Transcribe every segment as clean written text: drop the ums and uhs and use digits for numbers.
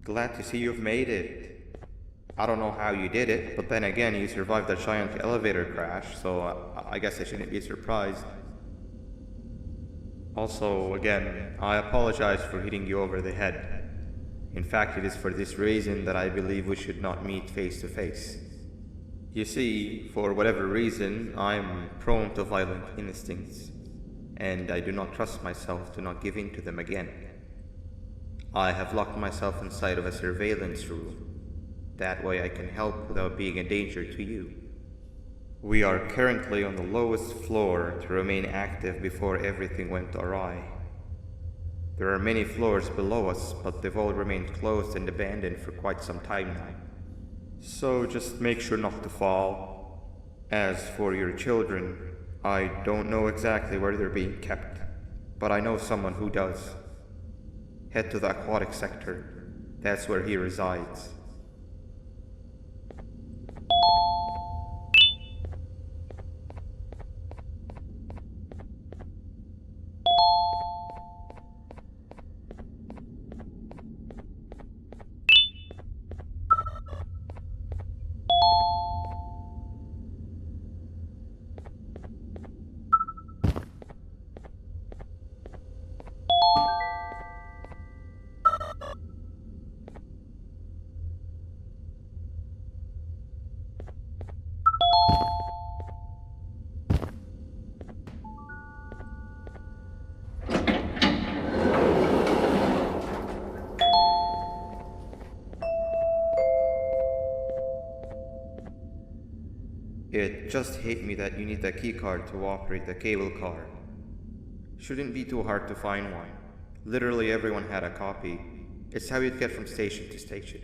Glad to see you've made it. I don't know how you did it, but then again, you survived a giant elevator crash, so I guess I shouldn't be surprised. Also, again, I apologize for hitting you over the head. In fact, it is for this reason that I believe we should not meet face to face. You see, for whatever reason, I'm prone to violent instincts, and I do not trust myself to not give in to them again. I have locked myself inside of a surveillance room. That way I can help without being a danger to you. We are currently on the lowest floor to remain active before everything went awry. There are many floors below us, but they've all remained closed and abandoned for quite some time now. So just make sure not to fall. As for your children, I don't know exactly where they're being kept, but I know someone who does. Head to the aquatic sector. That's where he resides. It just hit me that you need the keycard to operate the cable car. Shouldn't be too hard to find one. Literally everyone had a copy. It's how you'd get from station to station.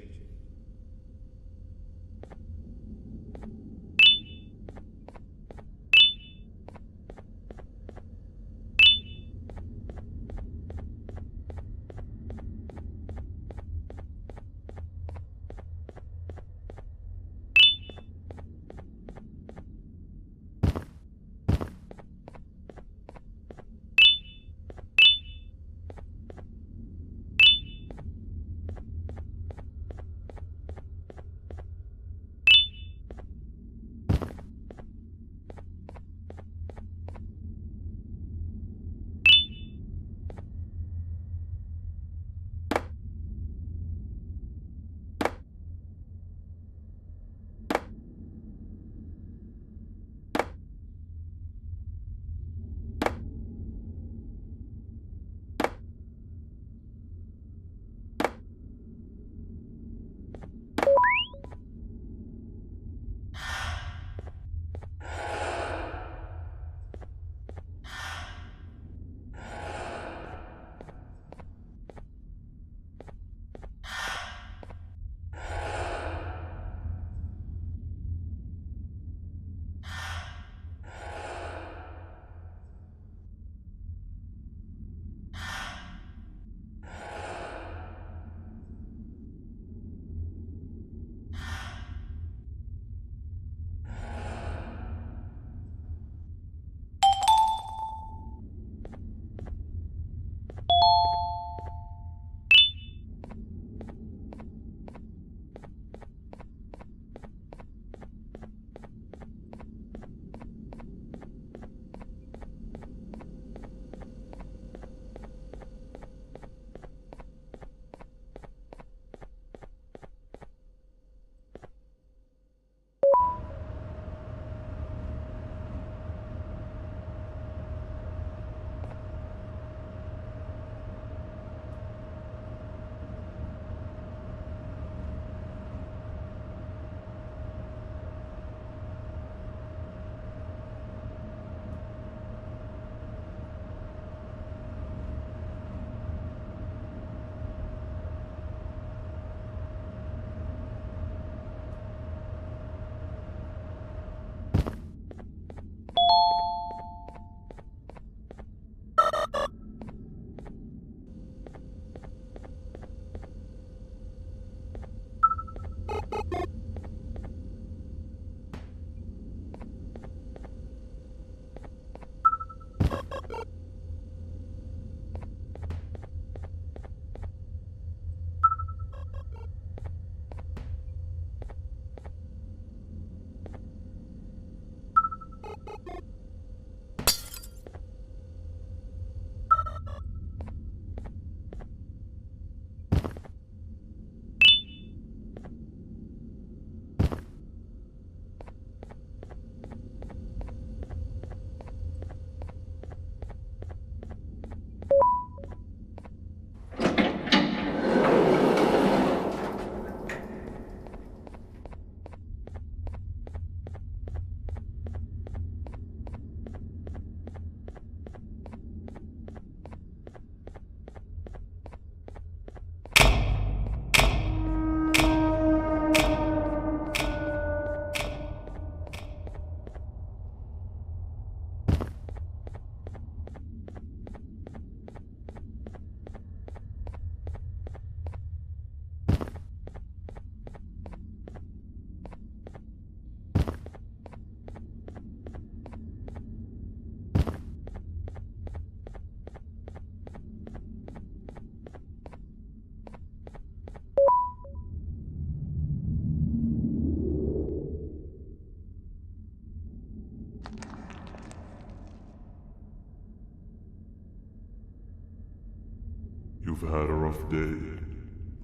You've had a rough day,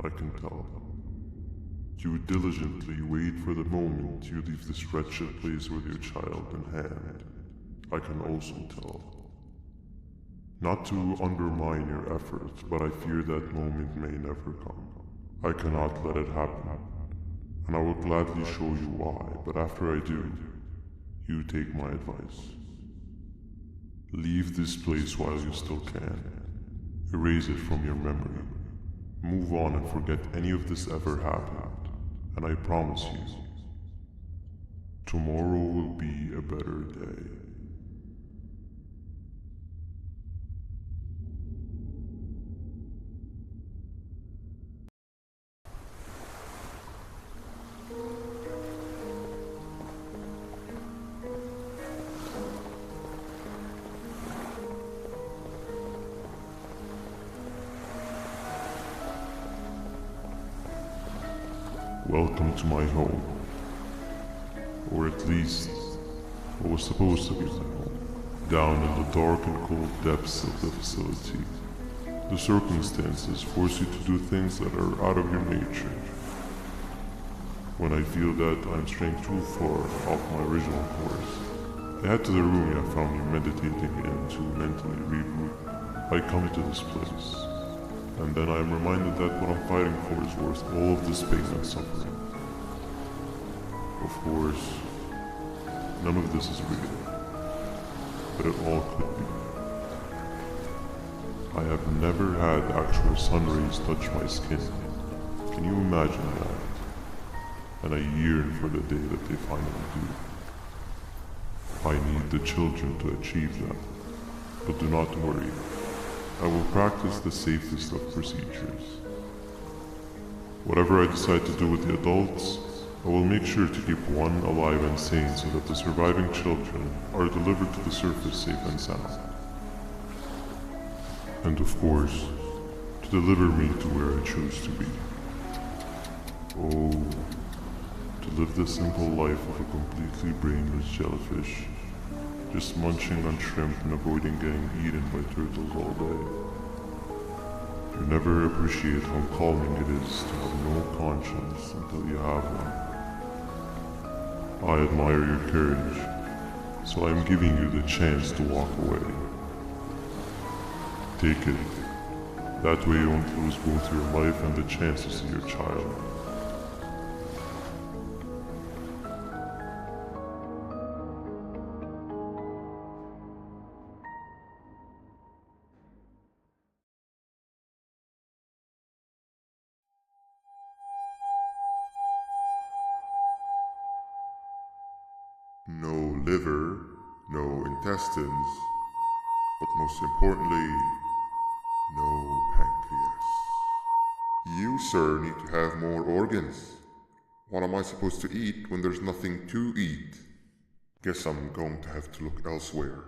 I can tell. You diligently wait for the moment you leave this wretched place with your child in hand. I can also tell. Not to undermine your efforts, but I fear that moment may never come. I cannot let it happen, and I will gladly show you why, but after I do, you take my advice. Leave this place while you still can. Erase it from your memory. Move on and forget any of this ever happened, and I promise you, tomorrow will be a better day. Welcome to my home. Or at least, what was supposed to be my home. Down in the dark and cold depths of the facility, the circumstances force you to do things that are out of your nature. When I feel that I'm straying too far off my original course, I head to the room I found you meditating in to mentally reboot. I come to this place, and then I am reminded that what I'm fighting for is worth all of this pain and suffering. Of course, none of this is real, but it all could be. I have never had actual sun rays touch my skin. Can you imagine that? And I yearn for the day that they finally do. I need the children to achieve that, but do not worry. I will practice the safest of procedures. Whatever I decide to do with the adults, I will make sure to keep one alive and sane so that the surviving children are delivered to the surface safe and sound. And of course, to deliver me to where I choose to be. Oh, to live the simple life of a completely brainless jellyfish, just munching on shrimp and avoiding getting eaten by turtles all day. You never appreciate how calming it is to have no conscience until you have one. I admire your courage, so I am giving you the chance to walk away. Take it. That way you won't lose both your life and the chance to see your child. No liver, no intestines, but most importantly, no pancreas. You, sir, need to have more organs. What am I supposed to eat when there's nothing to eat? Guess I'm going to have to look elsewhere.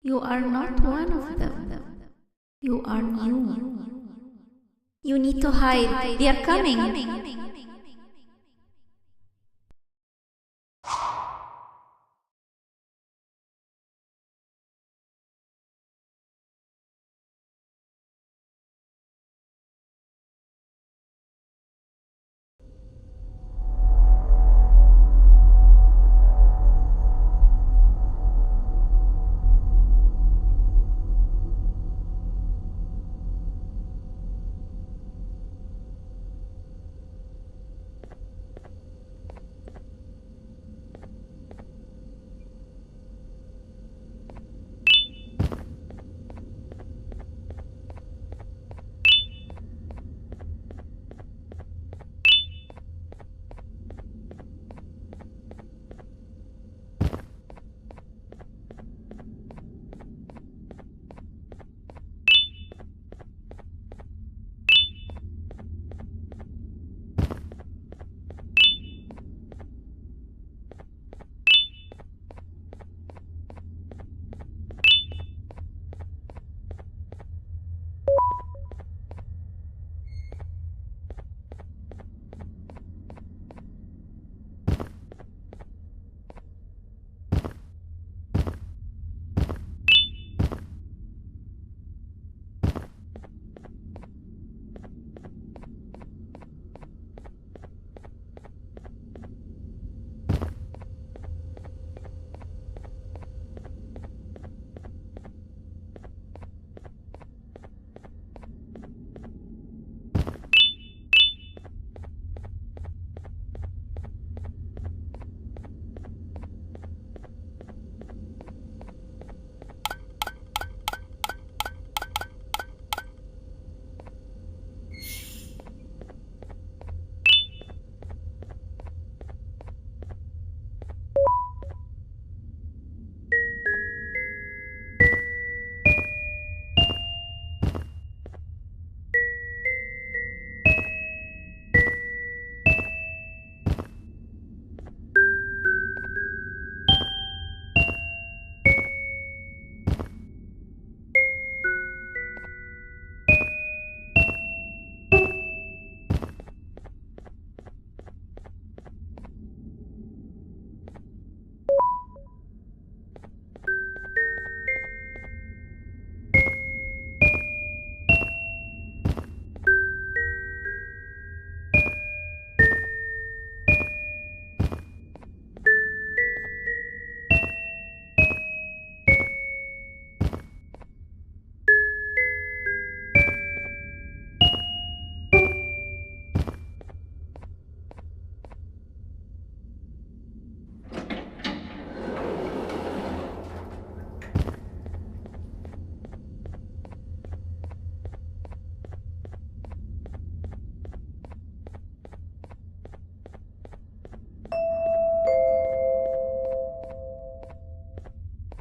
You are not one of them. You are new. You need to hide. They are coming.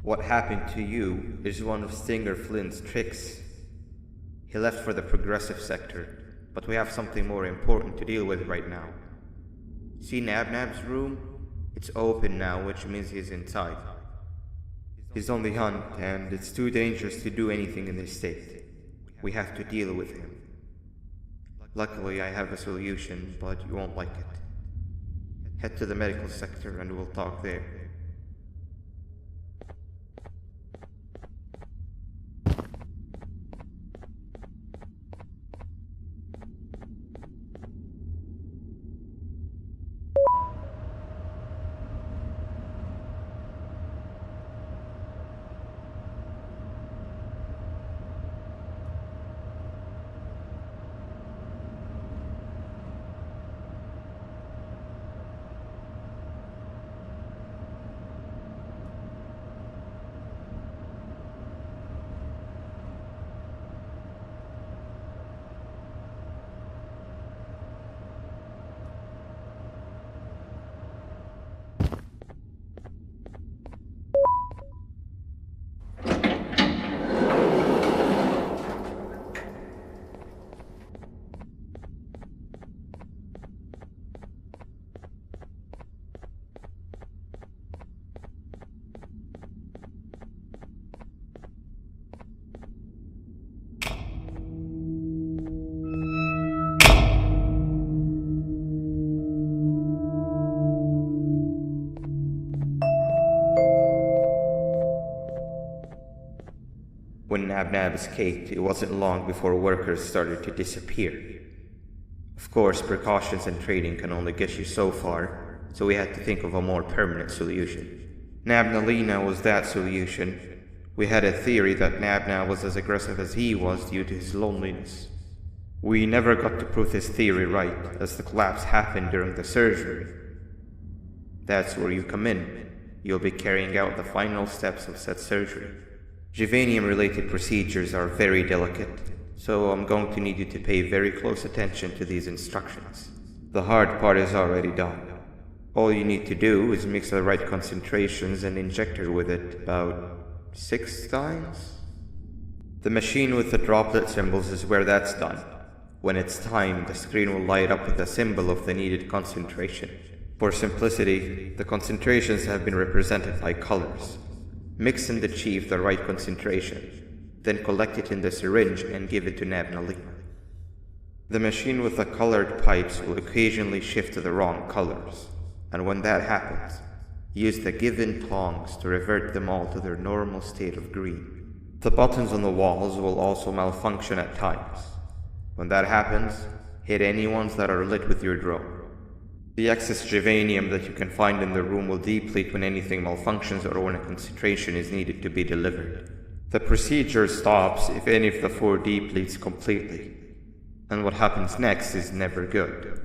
What happened to you is one of Stinger Flynn's tricks. He left for the progressive sector, but we have something more important to deal with right now. See Nabnab's room? It's open now, which means he's inside. He's on the hunt, and it's too dangerous to do anything in this state. We have to deal with him. Luckily, I have a solution, but you won't like it. Head to the medical sector and we'll talk there. Nab escaped, it wasn't long before workers started to disappear. Of course, precautions and trading can only get you so far, so we had to think of a more permanent solution. Nabnalina was that solution. We had a theory that Nabna was as aggressive as he was due to his loneliness. We never got to prove this theory right, as the collapse happened during the surgery. That's where you come in. You'll be carrying out the final steps of said surgery. Juvanium-related procedures are very delicate, so I'm going to need you to pay very close attention to these instructions. The hard part is already done. All you need to do is mix the right concentrations and inject her with it about 6 times? The machine with the droplet symbols is where that's done. When it's time, the screen will light up with the symbol of the needed concentration. For simplicity, the concentrations have been represented by colors. Mix and achieve the right concentration, then collect it in the syringe and give it to Nabnalina. The machine with the colored pipes will occasionally shift to the wrong colors, and when that happens, use the given tongs to revert them all to their normal state of green. The buttons on the walls will also malfunction at times. When that happens, hit any ones that are lit with your drone. The excess juvanium that you can find in the room will deplete when anything malfunctions or when a concentration is needed to be delivered. The procedure stops if any of the 4 depletes completely, and what happens next is never good.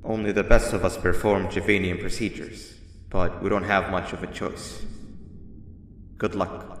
Only the best of us perform juvanium procedures, but we don't have much of a choice. Good luck.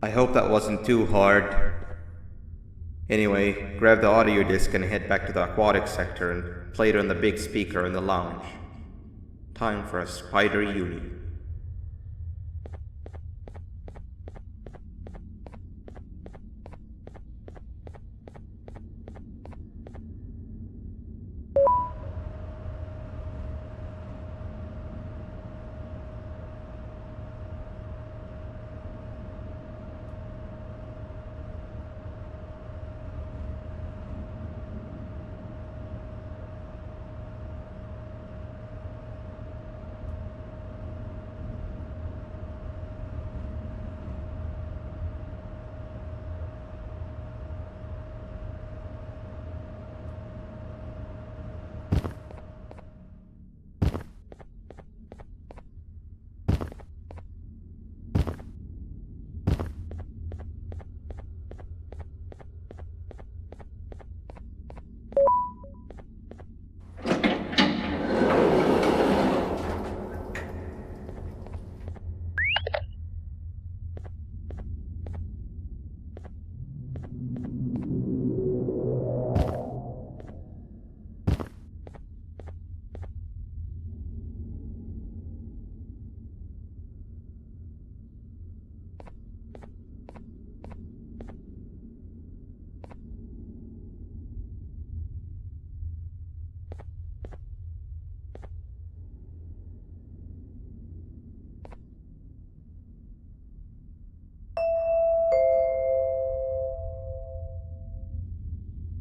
I hope that wasn't too hard. Anyway, grab the audio disc and head back to the aquatic sector and play it on the big speaker in the lounge. Time for a spider uni.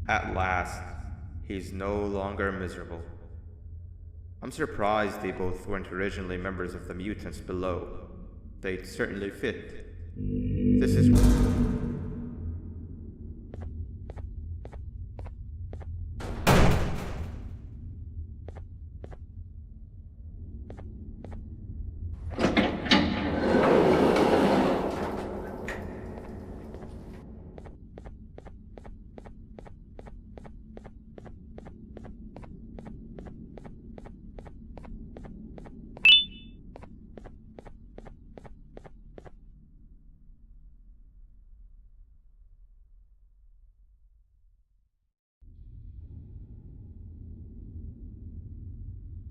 At last, he's no longer miserable. I'm surprised they both weren't originally members of the mutants below. They'd certainly fit. This is...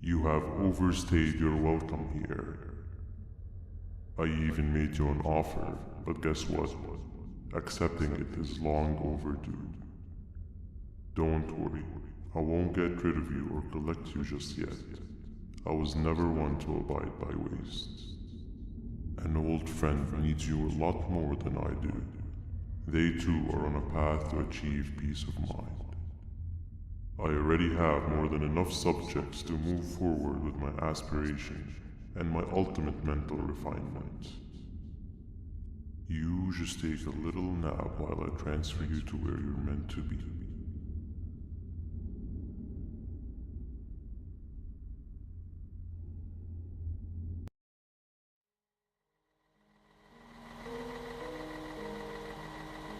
You have overstayed your welcome here. I even made you an offer, but guess what? Accepting it is long overdue. Don't worry, I won't get rid of you or collect you just yet. I was never one to abide by waste. An old friend needs you a lot more than I do. They too are on a path to achieve peace of mind. I already have more than enough subjects to move forward with my aspiration and my ultimate mental refinement. You just take a little nap while I transfer you to where you're meant to be.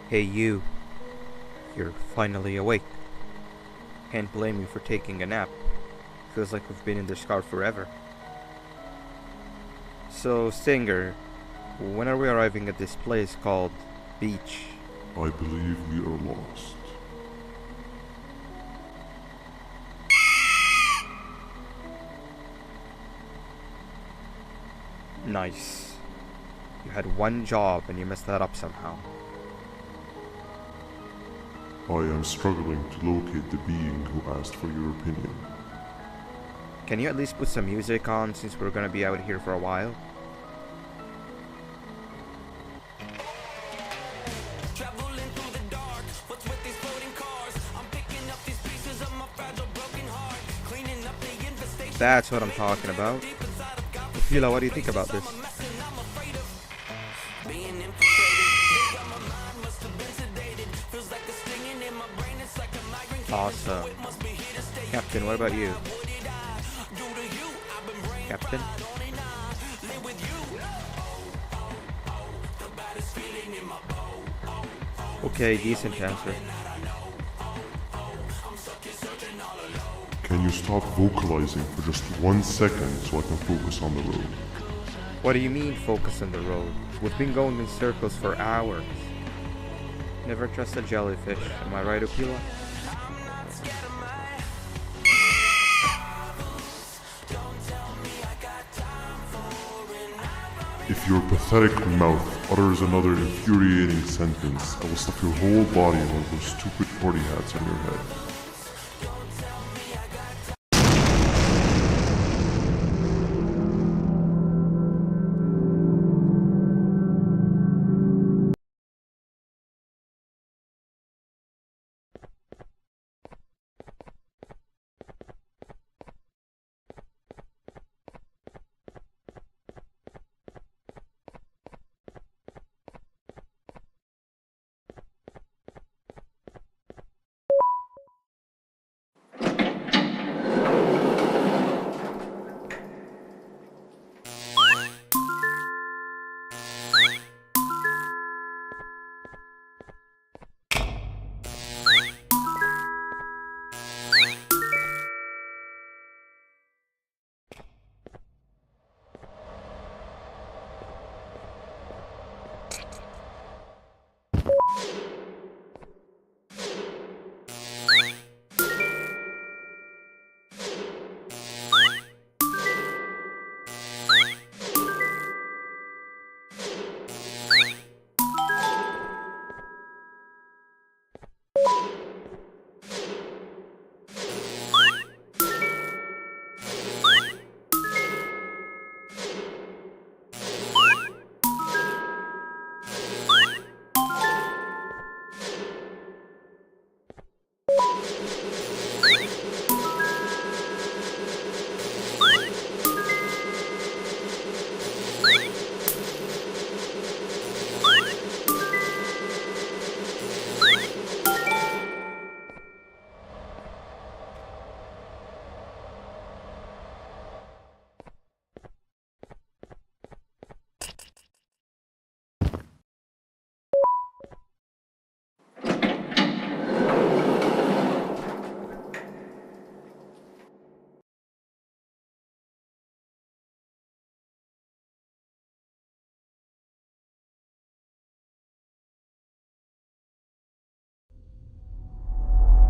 Hey you. You're finally awake. Can't blame you for taking a nap. Feels like we've been in this car forever. So, Stinger, when are we arriving at this place called Beach? I believe we are lost. Nice. You had one job and you messed that up somehow. I am struggling to locate the being who asked for your opinion. Can you at least put some music on since we're gonna be out here for a while? That's what I'm talking about. Fila, what do you think about this? Awesome. Captain, what about you? Captain? Okay, decent answer. Can you stop vocalizing for just 1 second so I can focus on the road? What do you mean, focus on the road? We've been going in circles for hours. Never trust a jellyfish, am I right, Opila? If your pathetic mouth utters another infuriating sentence, I will slap your whole body in one of those stupid party hats on your head.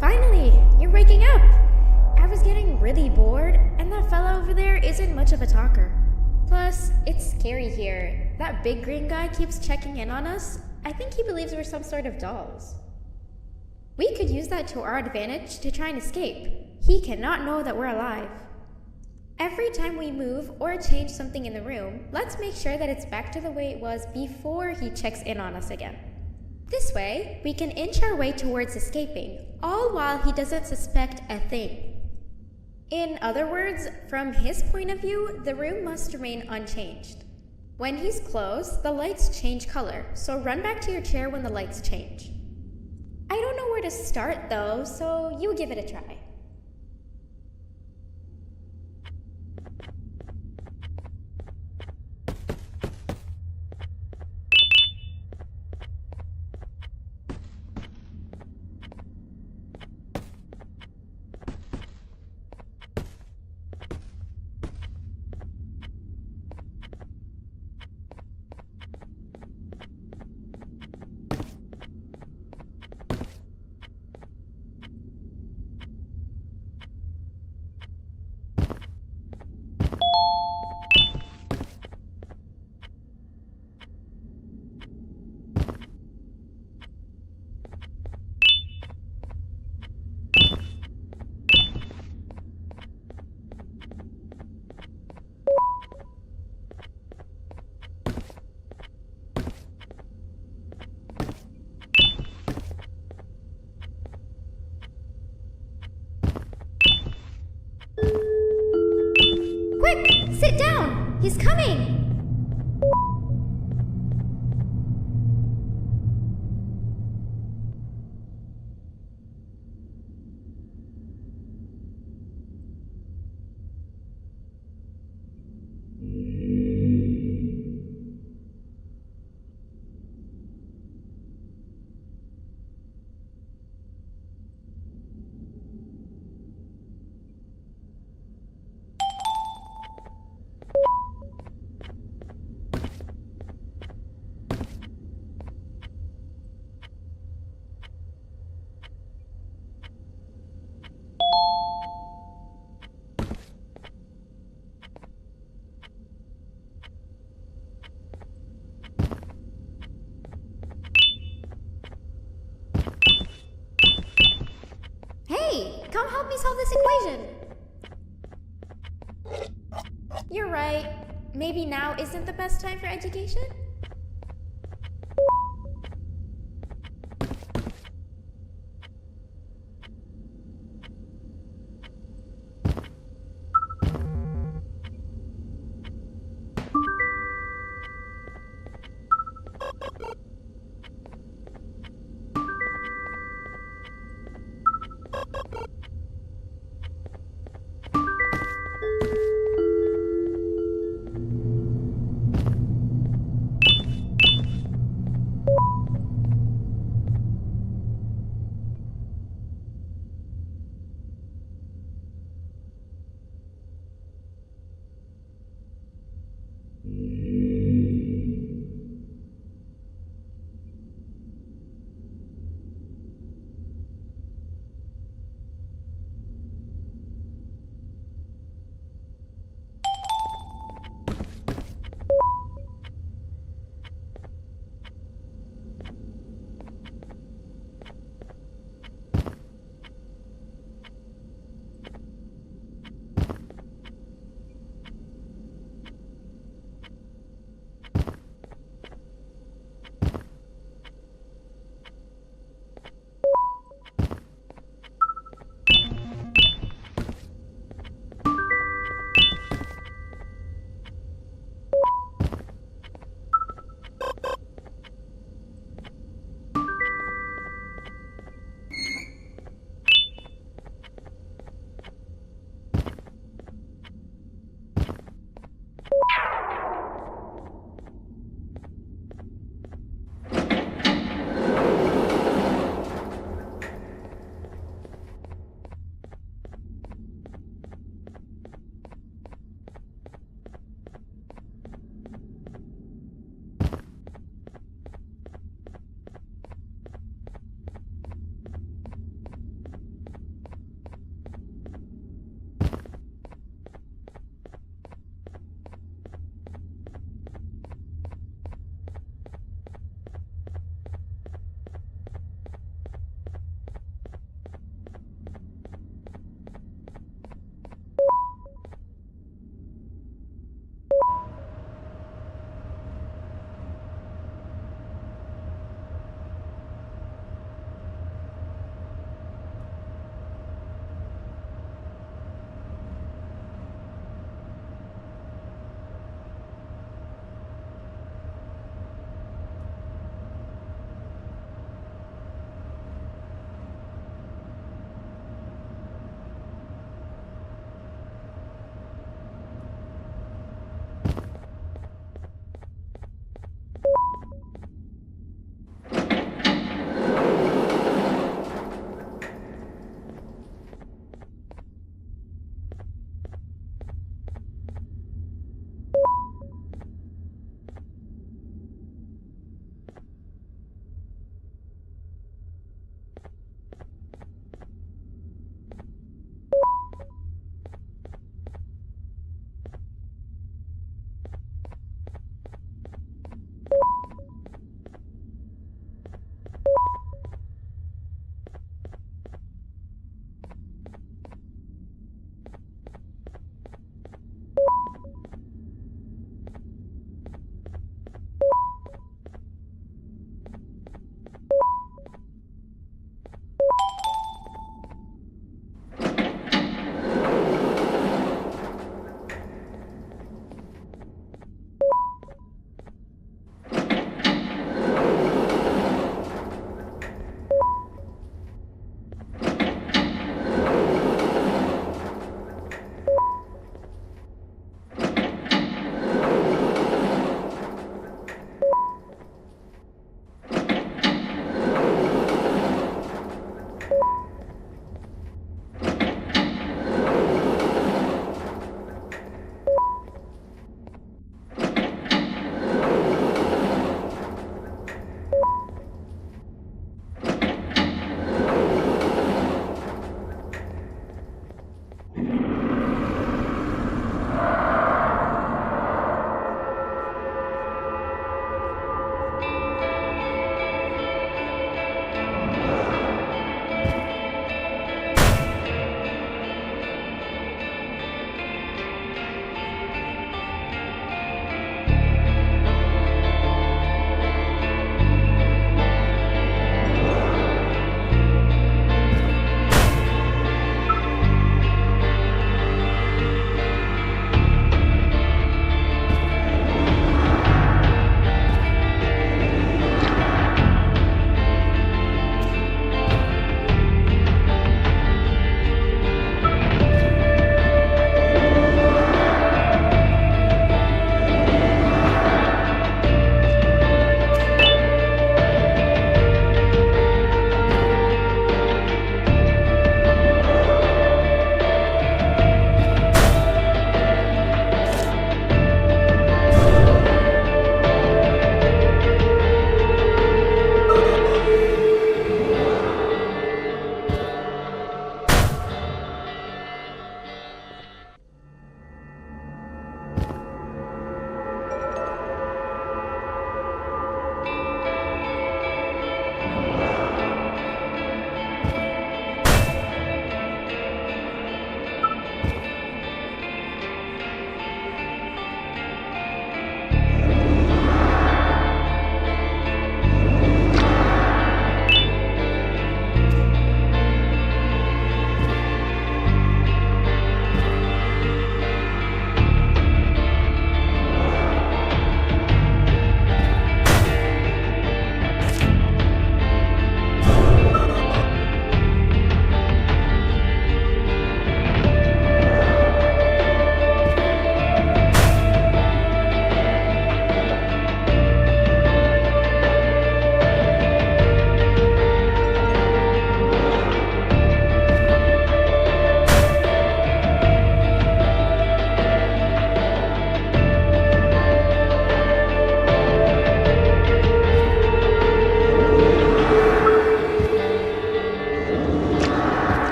Finally, you're waking up! I was getting really bored, and that fella over there isn't much of a talker. Plus, it's scary here. That big green guy keeps checking in on us. I think he believes we're some sort of dolls. We could use that to our advantage to try and escape. He cannot know that we're alive. Every time we move or change something in the room, let's make sure that it's back to the way it was before he checks in on us again. This way, we can inch our way towards escaping, all while he doesn't suspect a thing. In other words, from his point of view, the room must remain unchanged. When he's close, the lights change color, so run back to your chair when the lights change. I don't know where to start though, so you give it a try. Quick! Sit down! He's coming! me solve this equation. You're right. Maybe now isn't the best time for education?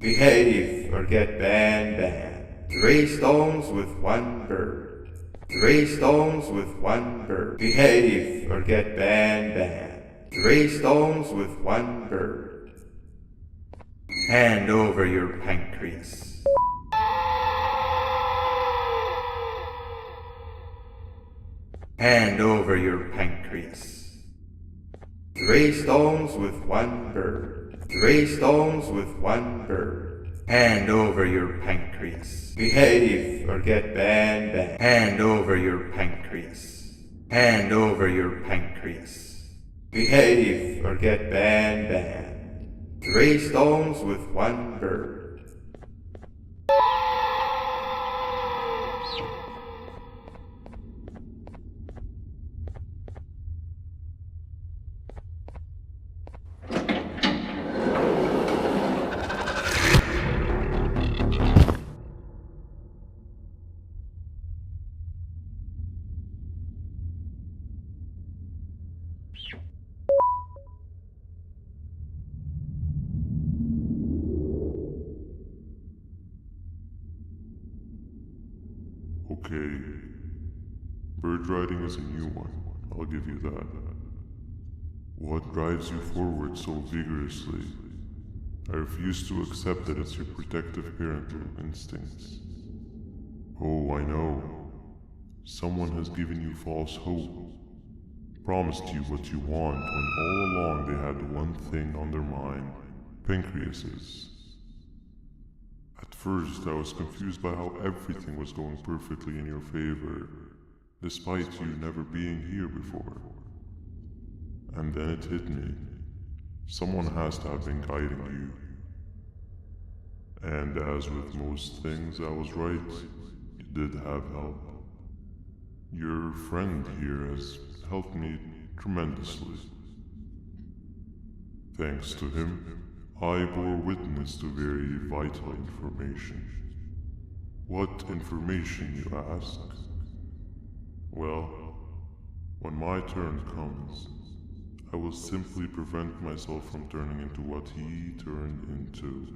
Behave or get Banban. 3 stones with 1 bird. 3 stones with 1 bird. Behave or get Banban. 3 stones with 1 bird. Hand over your pancreas. Hand over your pancreas. 3 stones with 1 bird. 3 stones with 1 bird. Hand over your pancreas. Behave or get Banban. Hand over your pancreas. Hand over your pancreas. Behave or get Banban. 3 stones with 1 bird. Okay. Bird riding is a new one, I'll give you that. What drives you forward so vigorously? I refuse to accept that it's your protective parental instincts. Oh, I know. Someone has given you false hope. Promised you what you want when all along they had one thing on their mind. Pancreases. At first, I was confused by how everything was going perfectly in your favor, despite you never being here before. And then it hit me. Someone has to have been guiding you. And as with most things, I was right. You did have help. Your friend here has helped me tremendously. Thanks to him, I bore witness to very vital information. What information, you ask? Well, when my turn comes, I will simply prevent myself from turning into what he turned into.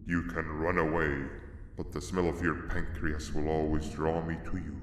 You can run away, but the smell of your pancreas will always draw me to you.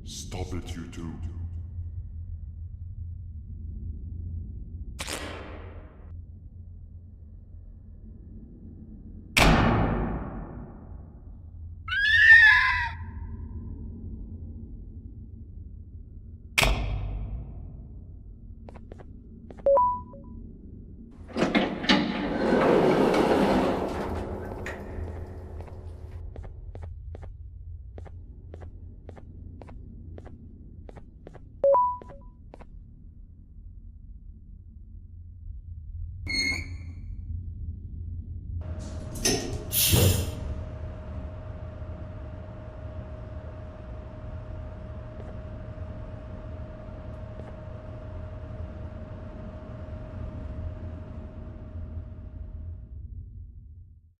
Stop it, you two.